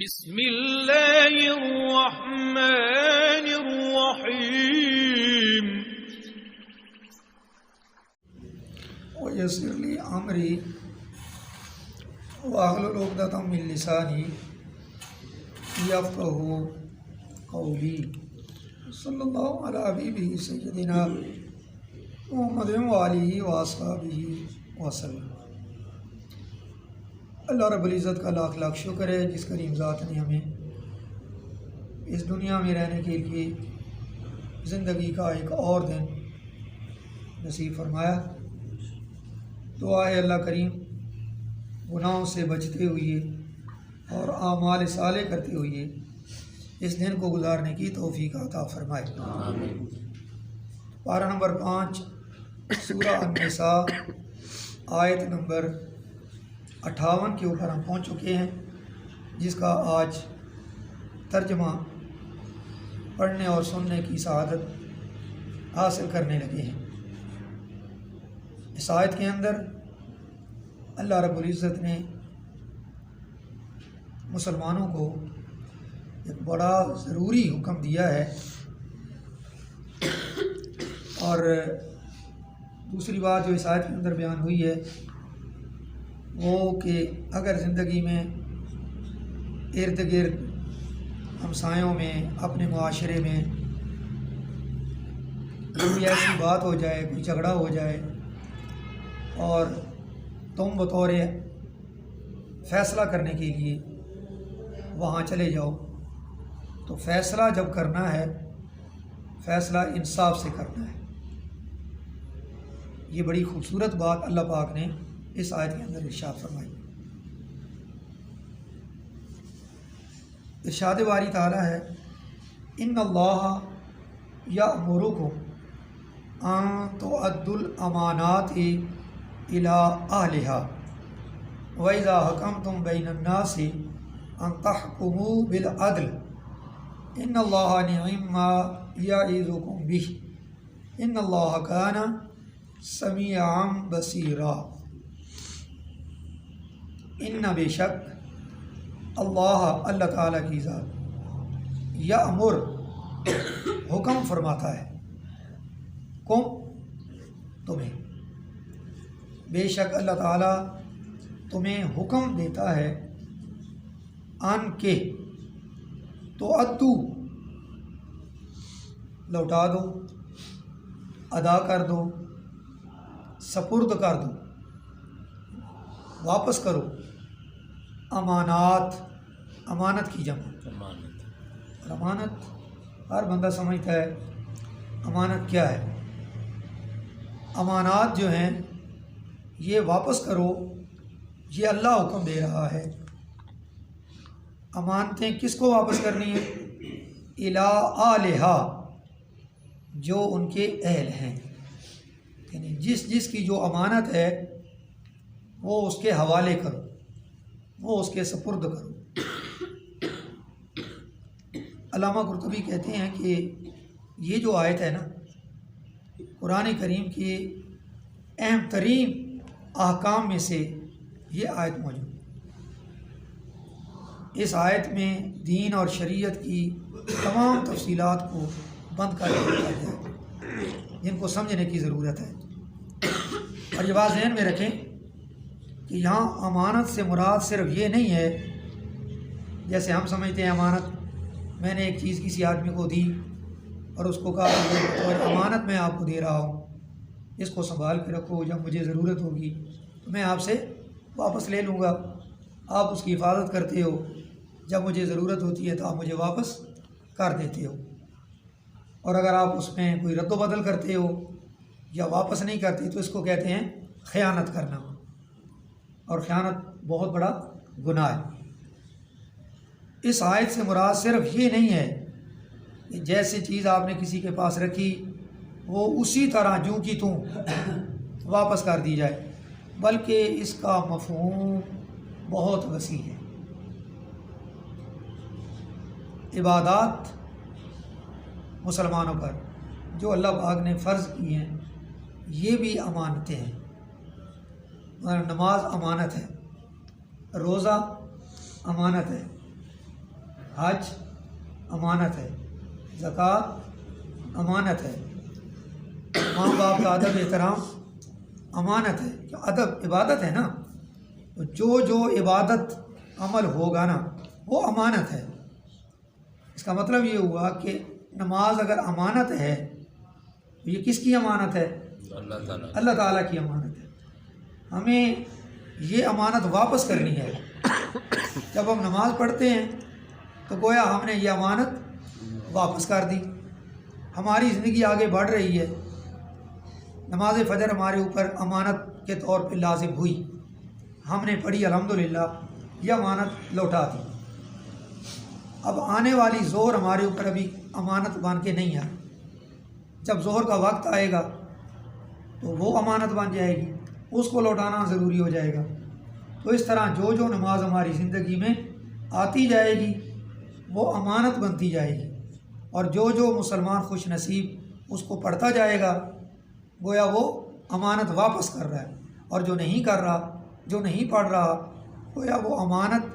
بسم اللہ الرحمن الرحیم وَيَسِّرْ لِي أَمْرِي وَاحْلُلْ عُقْدَةً مِّن لِّسَانِي يَفْقَهُوا قَوْلِي صلی اللہ علی حبیبہ سیدنا محمد وآلہ وأصحابہ وسلم۔ اللہ رب العزت کا لاکھ لاکھ شکر ہے جس کریم ذات نے ہمیں اس دنیا میں رہنے کے لیے زندگی کا ایک اور دن نصیب فرمایا۔ دعا ہے اللہ کریم گناہوں سے بچتے ہوئے اور اعمال صالح کرتے ہوئے اس دن کو گزارنے کی توفیق عطا فرمائے۔ پارہ نمبر 5 سورہ النساء آیت نمبر 58 کے اوپر ہم پہنچ چکے ہیں، جس کا آج ترجمہ پڑھنے اور سننے کی سعادت حاصل کرنے لگے ہیں۔ اس آیت کے اندر اللہ رب العزت نے مسلمانوں کو ایک بڑا ضروری حکم دیا ہے، اور دوسری بات جو اس آیت کے اندر بیان ہوئی ہے وہ کہ اگر زندگی میں ارد گرد ہمسایوں میں اپنے معاشرے میں کوئی ایسی بات ہو جائے، کوئی جھگڑا ہو جائے اور تم بطور فیصلہ کرنے کے لیے وہاں چلے جاؤ، تو فیصلہ جب کرنا ہے فیصلہ انصاف سے کرنا ہے۔ یہ بڑی خوبصورت بات اللہ پاک نے اس آیت کے اندر ارشاد فرمائی۔ ارشاد باری تعالیٰ ہے ان اللہ یأمرکم ان تؤدوا الامانات الی اہلہا وَإِذَا حَكَمْتُمْ بَيْنَ النَّاسِ أَن تَحْكُمُوا بِالْعَدْلِ إِنَّ اللَّهَ نِعِمَّ مَا يَعِظُكُمْ بِهِ إِنَّ اللَّهَ كَانَ سَمِيعًا بَصِيرًا۔ ان بے شک اللہ تعالیٰ کی ذات یأمر حکم فرماتا ہے، کم تمہیں، بے شک اللہ تعالیٰ تمہیں حکم دیتا ہے ان کے تو ادو لوٹا دو، ادا کر دو، سپرد کر دو، واپس کرو امانات، امانت کی جمع اور امانت ہر بندہ سمجھتا ہے امانت کیا ہے۔ امانات جو ہیں یہ واپس کرو، یہ اللہ حکم دے رہا ہے۔ امانتیں کس کو واپس کرنی ہیں؟ الی آلہا، جو ان کے اہل ہیں، یعنی جس کی جو امانت ہے وہ اس کے حوالے کرو، وہ اس کے سپرد کرو۔ علامہ قرطبی کہتے ہیں کہ یہ جو آیت ہے نا، قرآن کریم کی اہم ترین احکام میں سے یہ آیت موجود ہے۔ اس آیت میں دین اور شریعت کی تمام تفصیلات کو بند کر دیا گیا ہے، جن کو سمجھنے کی ضرورت ہے۔ اور یہ بات ذہن میں رکھیں کہ یہاں امانت سے مراد صرف یہ نہیں ہے جیسے ہم سمجھتے ہیں امانت میں نے ایک چیز کسی آدمی کو دی اور اس کو کہا کہ اور امانت میں آپ کو دے رہا ہوں، اس کو سنبھال کے رکھو، جب مجھے ضرورت ہوگی تو میں آپ سے واپس لے لوں گا۔ آپ اس کی حفاظت کرتے ہو، جب مجھے ضرورت ہوتی ہے تو آپ مجھے واپس کر دیتے ہو، اور اگر آپ اس میں کوئی رد و بدل کرتے ہو یا واپس نہیں کرتے تو اس کو کہتے ہیں خیانت کرنا، اور خیانت بہت بڑا گناہ ہے۔ اس آیت سے مراد صرف یہ نہیں ہے کہ جیسے چیز آپ نے کسی کے پاس رکھی وہ اسی طرح جوں کی توں واپس کر دی جائے، بلکہ اس کا مفہوم بہت وسیع ہے۔ عبادات مسلمانوں پر جو اللہ پاک نے فرض کی ہیں یہ بھی امانتیں ہیں۔ نماز امانت ہے، روزہ امانت ہے، حج امانت ہے، زکوٰۃ امانت ہے، ماں باپ کا ادب احترام امانت ہے، کہ ادب عبادت ہے نا، تو جو عبادت عمل ہوگا نا وہ امانت ہے۔ اس کا مطلب یہ ہوا کہ نماز اگر امانت ہے تو یہ کس کی امانت ہے؟ اللہ تعالیٰ کی امانت ہے۔ ہمیں یہ امانت واپس کرنی ہے۔ جب ہم نماز پڑھتے ہیں تو گویا ہم نے یہ امانت واپس کر دی، ہماری زندگی آگے بڑھ رہی ہے، نماز فجر ہمارے اوپر امانت کے طور پہ لازم ہوئی، ہم نے پڑھی الحمدللہ، یہ امانت لوٹا دی۔ اب آنے والی ظہر ہمارے اوپر ابھی امانت بن کے نہیں آئی، جب ظہر کا وقت آئے گا تو وہ امانت بن جائے گی، اس کو لوٹانا ضروری ہو جائے گا۔ تو اس طرح جو نماز ہماری زندگی میں آتی جائے گی وہ امانت بنتی جائے گی، اور جو مسلمان خوش نصیب اس کو پڑھتا جائے گا گویا وہ امانت واپس کر رہا ہے، اور جو نہیں کر رہا، جو نہیں پڑھ رہا، گویا وہ امانت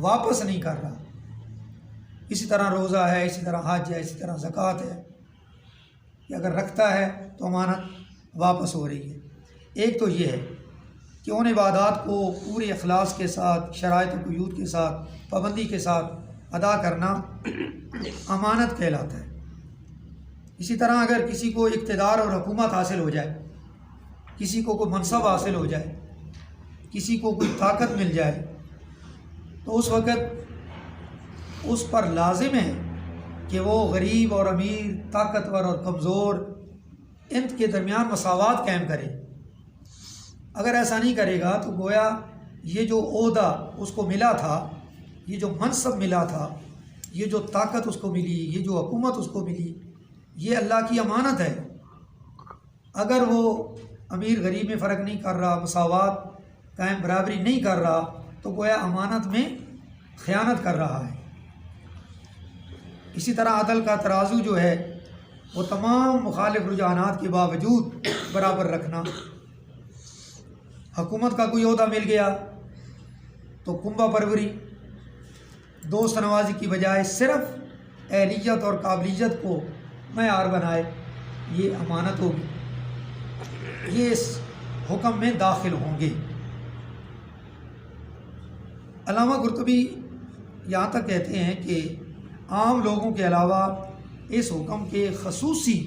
واپس نہیں کر رہا۔ اسی طرح روزہ ہے، اسی طرح حج ہے، اسی طرح زکوٰۃ ہے، کہ اگر رکھتا ہے تو امانت واپس ہو رہی ہے۔ ایک تو یہ ہے کہ ان عبادات کو پورے اخلاص کے ساتھ، شرائط و قیود کے ساتھ، پابندی کے ساتھ ادا کرنا امانت کہلاتا ہے۔ اسی طرح اگر کسی کو اقتدار اور حکومت حاصل ہو جائے، کسی کو کوئی منصب حاصل ہو جائے، کسی کو کوئی طاقت مل جائے، تو اس وقت اس پر لازم ہے کہ وہ غریب اور امیر، طاقتور اور کمزور، ان کے درمیان مساوات قائم کرے۔ اگر ایسا نہیں کرے گا تو گویا یہ جو عہدہ اس کو ملا تھا، یہ جو منصب ملا تھا، یہ جو طاقت اس کو ملی، یہ جو حکومت اس کو ملی، یہ اللہ کی امانت ہے۔ اگر وہ امیر غریب میں فرق نہیں کر رہا، مساوات قائم، برابری نہیں کر رہا، تو گویا امانت میں خیانت کر رہا ہے۔ اسی طرح عدل کا ترازو جو ہے وہ تمام مخالف رجحانات کے باوجود برابر رکھنا۔ حکومت کا کوئی عہدہ مل گیا تو کنبہ پروری، دوست نوازی کی بجائے صرف اہلیت اور قابلیت کو معیار بنائے، یہ امانت ہوگی، یہ اس حکم میں داخل ہوں گے۔ علامہ قرطبی یہاں تک کہتے ہیں کہ عام لوگوں کے علاوہ اس حکم کے خصوصی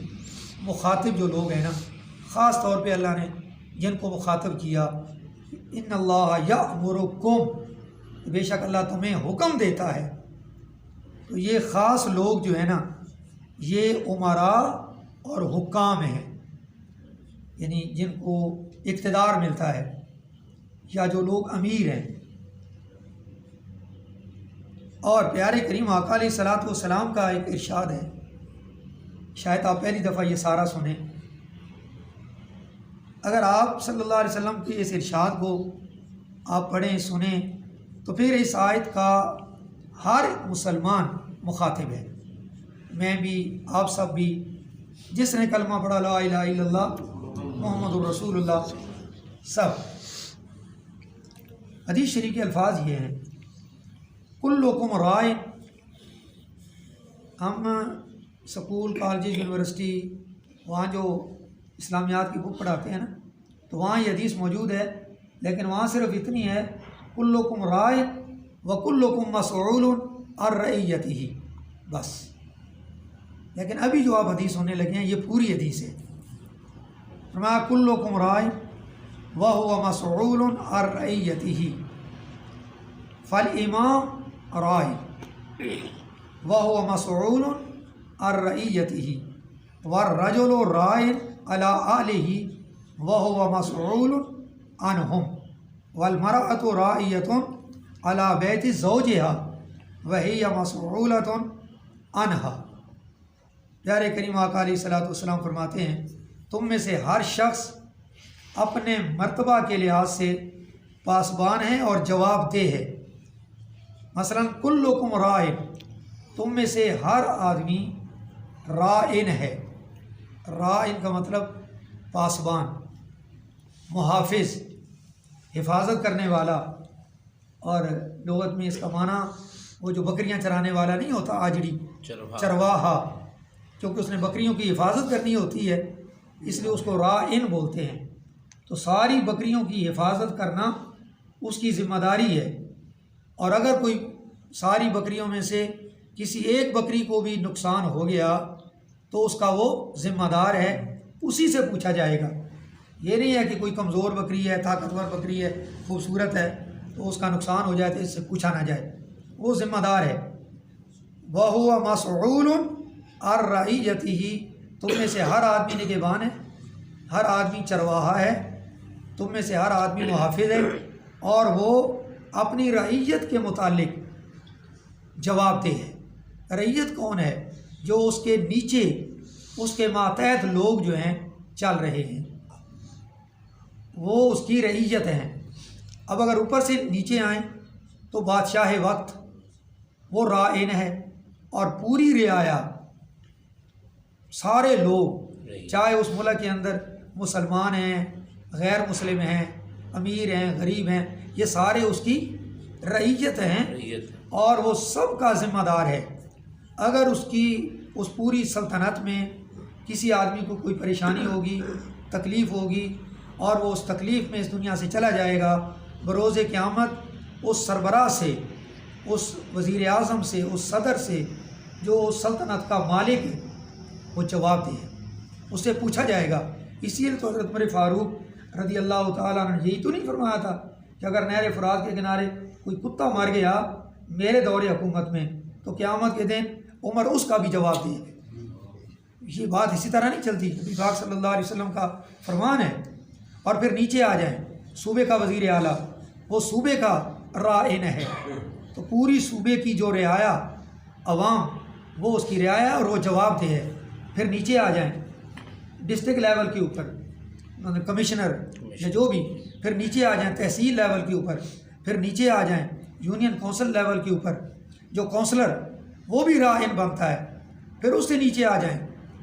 مخاطب جو لوگ ہیں نا، خاص طور پہ اللہ نے جن کو مخاطب کیا، ان اللہ یأمرکم، بے شک اللہ تمہیں حکم دیتا ہے، تو یہ خاص لوگ جو ہے نا یہ امراء اور حکام ہیں، یعنی جن کو اقتدار ملتا ہے یا جو لوگ امیر ہیں۔ اور پیارے کریم آقا علیہ الصلوۃ والسلام کا ایک ارشاد ہے، شاید آپ پہلی دفعہ یہ سارا سنیں۔ اگر آپ صلی اللہ علیہ وسلم کے اس ارشاد کو آپ پڑھیں، سنیں، تو پھر اس آیت کا ہر مسلمان مخاطب ہے، میں بھی، آپ سب بھی، جس نے کلمہ پڑھا لا الہ الا اللہ محمد الرسول اللہ، سب۔ حدیث شریف کے الفاظ یہ ہیں، کلکم رائن۔ ہم سکول، کالجز، یونیورسٹی، وہاں جو اسلامیات کی بک پڑھاتے ہیں نا، تو وہاں یہ حدیث موجود ہے، لیکن وہاں صرف اتنی ہے، کلکم رائن وکلکم مسئول عن رعیتہ، بس۔ لیکن ابھی جو آپ حدیث سننے لگے ہیں یہ پوری حدیث ہے۔ فرمایا کلکم رائن وہو مسئول عن رعیتہ، فالامام رائی وہو مسئول عن رعیتہ، والرجل رائی علی آلہ وہو مسئول عنہم، والمرأۃ راعیۃ علی بیت زوجہا وہی مسئولۃ عنہا۔ پیارے کریم آقا علیہ الصلوۃ والسلام فرماتے ہیں، تم میں سے ہر شخص اپنے مرتبہ کے لحاظ سے پاسبان ہے اور جواب دہ ہے۔ مثلا کلکم رائن، تم میں سے ہر آدمی رائن ہے۔ رائن کا مطلب پاسبان، محافظ، حفاظت کرنے والا، اور لغت میں اس کا معنی وہ جو بکریاں چرانے والا نہیں ہوتا آجڑی، چرواہا، کیونکہ اس نے بکریوں کی حفاظت کرنی ہوتی ہے اس لیے اس کو راعٍ بولتے ہیں۔ تو ساری بکریوں کی حفاظت کرنا اس کی ذمہ داری ہے، اور اگر کوئی ساری بکریوں میں سے کسی ایک بکری کو بھی نقصان ہو گیا تو اس کا وہ ذمہ دار ہے، اسی سے پوچھا جائے گا۔ یہ نہیں ہے کہ کوئی کمزور بکری ہے، طاقتور بکری ہے، خوبصورت ہے تو اس کا نقصان ہو جائے تو اس سے پوچھا نہ جائے، وہ ذمہ دار ہے۔ وَهُوَ مَسْئُولٌ عَنْ رَعِيَّتِهِ، تم میں سے ہر آدمی نگہبان ہے، ہر آدمی چرواہا ہے، تم میں سے ہر آدمی محافظ ہے، اور وہ اپنی رعیت کے متعلق جواب دہ ہے۔ رعیت کون ہے؟ جو اس کے نیچے اس کے ماتحت لوگ جو ہیں چل رہے ہیں، وہ اس کی رعیت ہیں۔ اب اگر اوپر سے نیچے آئیں تو بادشاہ وقت وہ راعٍ ہے، اور پوری رعایا سارے لوگ، چاہے اس ملک کے اندر مسلمان ہیں، غیر مسلم ہیں، امیر ہیں، غریب ہیں، یہ سارے اس کی رعیت ہیں، اور وہ سب کا ذمہ دار ہے۔ اگر اس پوری سلطنت میں کسی آدمی کو کوئی پریشانی ہوگی، تکلیف ہوگی، اور وہ اس تکلیف میں اس دنیا سے چلا جائے گا، بروز قیامت اس سربراہ سے، اس وزیر اعظم سے، اس صدر سے جو اس سلطنت کا مالک ہے، وہ جواب دے، اس سے پوچھا جائے گا۔ اسی لیے تو حضرت عمر فاروق رضی اللہ تعالیٰ عنہ نے یہی تو نہیں فرمایا تھا کہ اگر نہر فرات کے کنارے کوئی کتا مر گیا میرے دور حکومت میں تو قیامت کے دن عمر اس کا بھی جواب دے۔ یہ بات اسی طرح نہیں چلتی، نبی پاک صلی اللہ علیہ وسلم کا فرمان ہے۔ اور پھر نیچے آ جائیں، صوبے کا وزیر اعلیٰ، وہ صوبے کا راعٍ ہے، تو پوری صوبے کی جو رعایا عوام، وہ اس کی رعایا اور وہ جواب دہ ہے۔ پھر نیچے آ جائیں ڈسٹرکٹ لیول کے اوپر، کمشنر یا جو بھی، پھر نیچے آ جائیں تحصیل لیول کے اوپر، پھر نیچے آ جائیں یونین کونسل لیول کے اوپر، جو کونسلر وہ بھی راعٍ بنتا ہے۔ پھر اس سے نیچے آ جائیں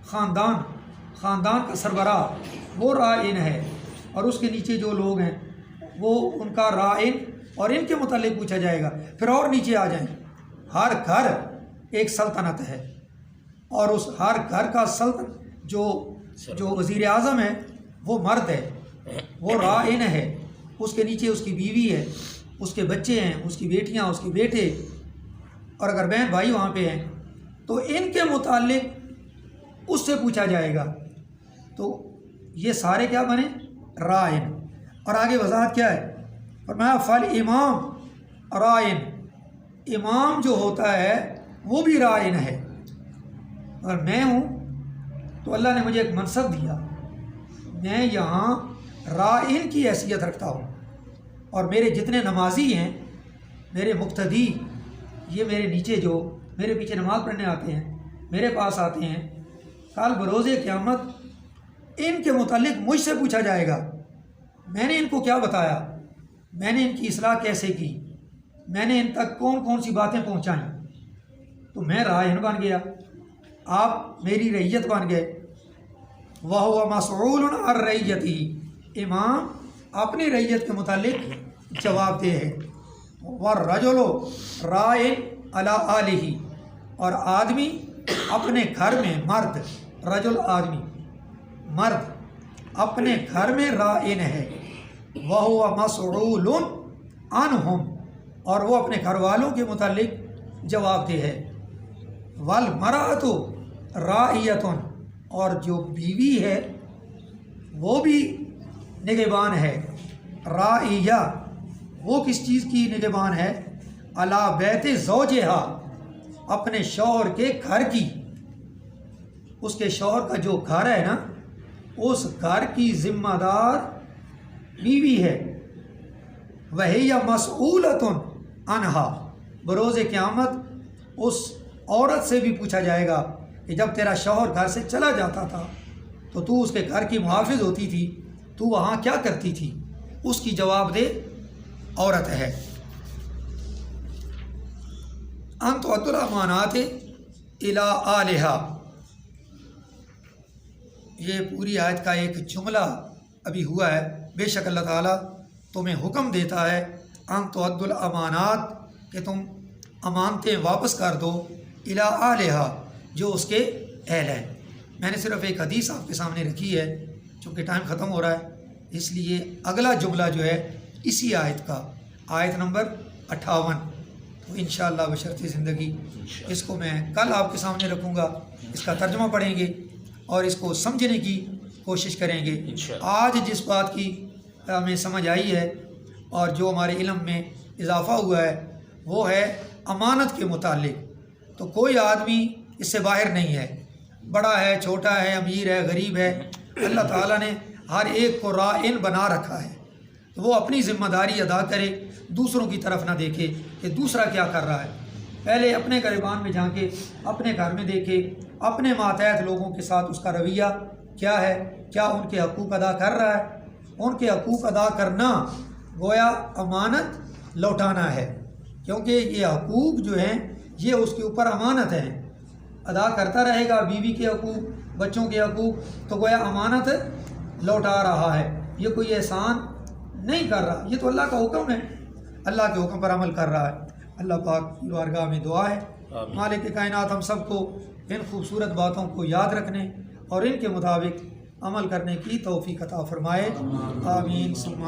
خاندان کا سربراہ، وہ راعٍ ہے، اور اس کے نیچے جو لوگ ہیں وہ ان کا راعٍ، اور ان کے متعلق پوچھا جائے گا۔ پھر اور نیچے آ جائیں، ہر گھر ایک سلطنت ہے، اور اس ہر گھر کا جو وزیر اعظم ہے وہ مرد ہے، وہ راعٍ ہے، اس کے نیچے اس کی بیوی ہے، اس کے بچے ہیں، اس کی بیٹیاں، اس کے بیٹے، اور اگر بہن بھائی وہاں پہ ہیں تو ان کے متعلق اس سے پوچھا جائے گا۔ تو یہ سارے کیا بنے؟ راعٍ۔ اور آگے وضاحت کیا ہے؟ فرمایا فالامام راعٍ، امام جو ہوتا ہے وہ بھی راعٍ ہے۔ اگر میں ہوں تو اللہ نے مجھے ایک منصب دیا، میں یہاں راعٍ کی حیثیت رکھتا ہوں، اور میرے جتنے نمازی ہیں، میرے مقتدی، یہ میرے نیچے جو میرے پیچھے نماز پڑھنے آتے ہیں، میرے پاس آتے ہیں، کل بروز قیامت ان کے متعلق مجھ سے پوچھا جائے گا، میں نے ان کو کیا بتایا، میں نے ان کی اصلاح کیسے کی، میں نے ان تک کون کون سی باتیں پہنچائیں۔ تو میں راعٍ بن گیا، آپ میری رعیت بن گئے۔ وَهُوَ مَسْئُولٌ عَنْ رَعِيَّتِهِ، امام اپنی رعیت کے متعلق جواب دہ ہے۔ وَالرَّجُلُ رَاعٍ عَلَىٰ آلِهِ، اور آدمی اپنے گھر میں، مرد، رجل آدمی، مرد اپنے گھر میں راعٍ ہے۔ وَهُوَ مَسْئُولٌ عَنْهُمْ، اور وہ اپنے گھر والوں کے متعلق جواب دہ ہے۔ وَالْمَرْأَةُ رَاعِيَةٌ، اور جو بیوی ہے وہ بھی نگہبان ہے۔ راعیہ وہ کس چیز کی نگہبان ہے؟ علی بیت زوجہا، اپنے شوہر کے گھر کی، اس کے شوہر کا جو گھر ہے نا، اس گھر کی ذمہ دار بیوی ہے۔ وَهِيَ مَسْئُولَةٌ عَنْهَا، بروز قیامت اس عورت سے بھی پوچھا جائے گا کہ جب تیرا شوہر گھر سے چلا جاتا تھا تو تو اس کے گھر کی محافظ ہوتی تھی، تو وہاں کیا کرتی تھی، اس کی جواب دہ عورت ہے۔ ان تؤدوا الامانات الی اہلھا، یہ پوری آیت کا ایک جملہ ابھی ہوا ہے۔ بے شک اللہ تعالیٰ تمہیں حکم دیتا ہے ان تؤدوا الامانات، کہ تم امانتیں واپس کر دو الی اہلہا، جو اس کے اہل ہیں۔ میں نے صرف ایک حدیث آپ کے سامنے رکھی ہے، چونکہ ٹائم ختم ہو رہا ہے، اس لیے اگلا جملہ جو ہے اسی آیت کا، آیت نمبر 58، تو انشاءاللہ بشرط زندگی اس کو میں کل آپ کے سامنے رکھوں گا، اس کا ترجمہ پڑھیں گے اور اس کو سمجھنے کی کوشش کریں گے۔ آج جس بات کی ہمیں سمجھ آئی ہے اور جو ہمارے علم میں اضافہ ہوا ہے وہ ہے امانت کے متعلق۔ تو کوئی آدمی اس سے باہر نہیں ہے، بڑا ہے، چھوٹا ہے، امیر ہے، غریب ہے، اللہ تعالیٰ نے ہر ایک کو راعٍ بنا رکھا ہے، تو وہ اپنی ذمہ داری ادا کرے، دوسروں کی طرف نہ دیکھے کہ دوسرا کیا کر رہا ہے، پہلے اپنے گریبان میں جھانکے، اپنے گھر میں دیکھے، اپنے ماتحت لوگوں کے ساتھ اس کا رویہ کیا ہے، کیا ان کے حقوق ادا کر رہا ہے۔ ان کے حقوق ادا کرنا گویا امانت لوٹانا ہے، کیونکہ یہ حقوق جو ہیں یہ اس کے اوپر امانت ہیں، ادا کرتا رہے گا، بیوی کے حقوق، بچوں کے حقوق، تو گویا امانت لوٹا رہا ہے، یہ کوئی احسان نہیں کر رہا، یہ تو اللہ کا حکم ہے، اللہ کے حکم پر عمل کر رہا ہے۔ اللہ پاک کی بارگاہ میں دعا ہے مالک کائنات ہم سب کو ان خوبصورت باتوں کو یاد رکھنے اور ان کے مطابق عمل کرنے کی توفیق عطا فرمائے، آمین ثم